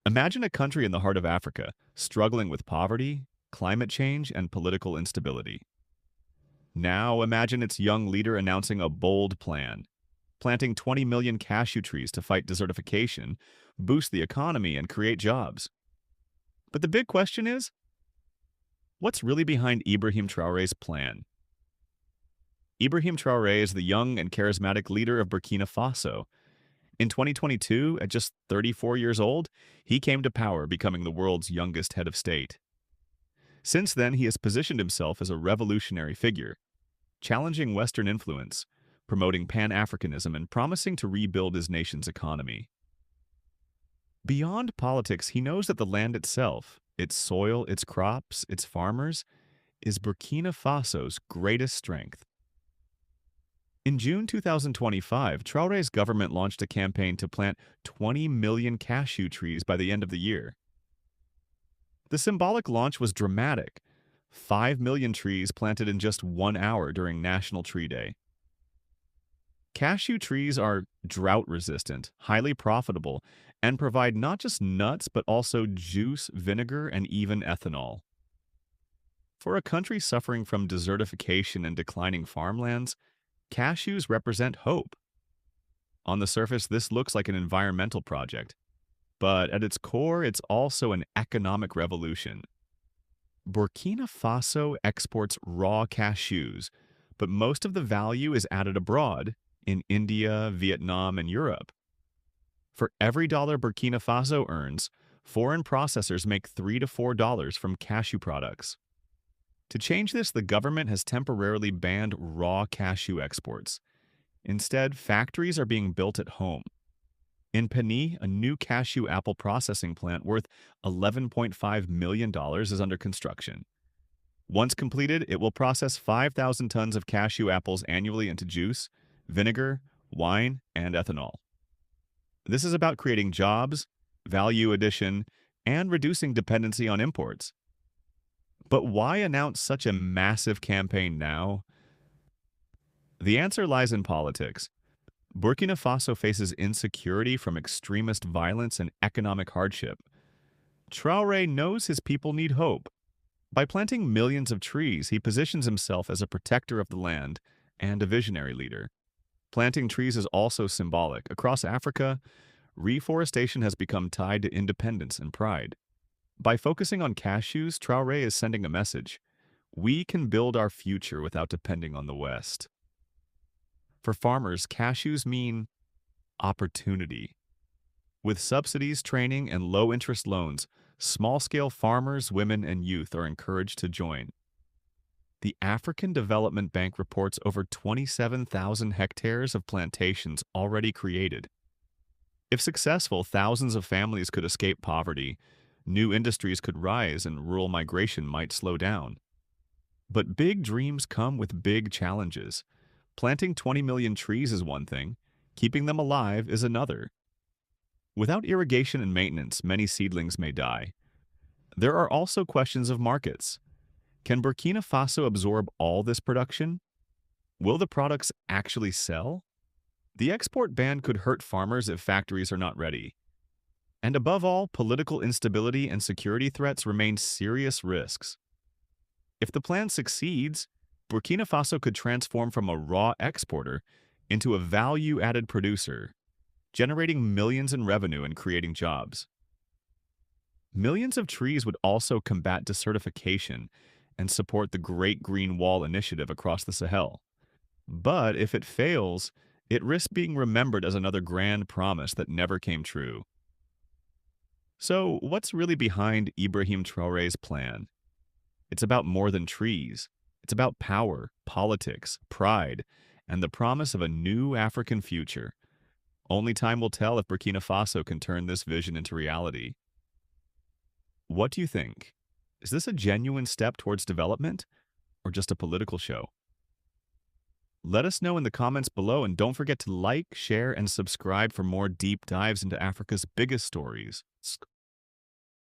Imagine a country in the heart of Africa, struggling with poverty, climate change, and political instability. Now imagine its young leader announcing a bold plan, planting 20 million cashew trees to fight desertification, boost the economy, and create jobs. But the big question is, what's really behind Ibrahim Traoré's plan? Ibrahim Traoré is the young and charismatic leader of Burkina Faso. In 2022, at just 34 years old, he came to power, becoming the world's youngest head of state. Since then, he has positioned himself as a revolutionary figure, challenging Western influence, promoting Pan-Africanism, and promising to rebuild his nation's economy. Beyond politics, he knows that the land itself, its soil, its crops, its farmers, is Burkina Faso's greatest strength. In June 2025, Traoré's government launched a campaign to plant 20 million cashew trees by the end of the year. The symbolic launch was dramatic. 5 million trees planted in just 1 hour during National Tree Day. Cashew trees are drought-resistant, highly profitable, and provide not just nuts but also juice, vinegar, and even ethanol. For a country suffering from desertification and declining farmlands, cashews represent hope. On the surface, this looks like an environmental project, but at its core, it's also an economic revolution. Burkina Faso exports raw cashews, but most of the value is added abroad in India, Vietnam, and Europe. For every dollar Burkina Faso earns, foreign processors make $3 to $4 from cashew products. To change this, the government has temporarily banned raw cashew exports. Instead, factories are being built at home. In Penny, a new cashew apple processing plant worth $11.5 million is under construction. Once completed, it will process 5,000 tons of cashew apples annually into juice, vinegar, wine, and ethanol. This is about creating jobs, value addition, and reducing dependency on imports. But why announce such a massive campaign now? The answer lies in politics. Burkina Faso faces insecurity from extremist violence and economic hardship. Traoré knows his people need hope. By planting millions of trees, he positions himself as a protector of the land and a visionary leader. Planting trees is also symbolic. Across Africa, reforestation has become tied to independence and pride. By focusing on cashews, Traoré is sending a message. We can build our future without depending on the West. For farmers, cashews mean opportunity. With subsidies, training, and low-interest loans, small-scale farmers, women, and youth are encouraged to join. The African Development Bank reports over 27,000 hectares of plantations already created. If successful, thousands of families could escape poverty, new industries could rise, and rural migration might slow down. But big dreams come with big challenges. Planting 20 million trees is one thing, keeping them alive is another. Without irrigation and maintenance, many seedlings may die. There are also questions of markets. Can Burkina Faso absorb all this production? Will the products actually sell? The export ban could hurt farmers if factories are not ready. And above all, political instability and security threats remain serious risks. If the plan succeeds, Burkina Faso could transform from a raw exporter into a value-added producer, generating millions in revenue and creating jobs. Millions of trees would also combat desertification and support the Great Green Wall initiative across the Sahel. But if it fails, it risks being remembered as another grand promise that never came true. So, what's really behind Ibrahim Traoré's plan? It's about more than trees. It's about power, politics, pride, and the promise of a new African future. Only time will tell if Burkina Faso can turn this vision into reality. What do you think? Is this a genuine step towards development, or just a political show? Let us know in the comments below, and don't forget to like, share, and subscribe for more deep dives into Africa's biggest stories.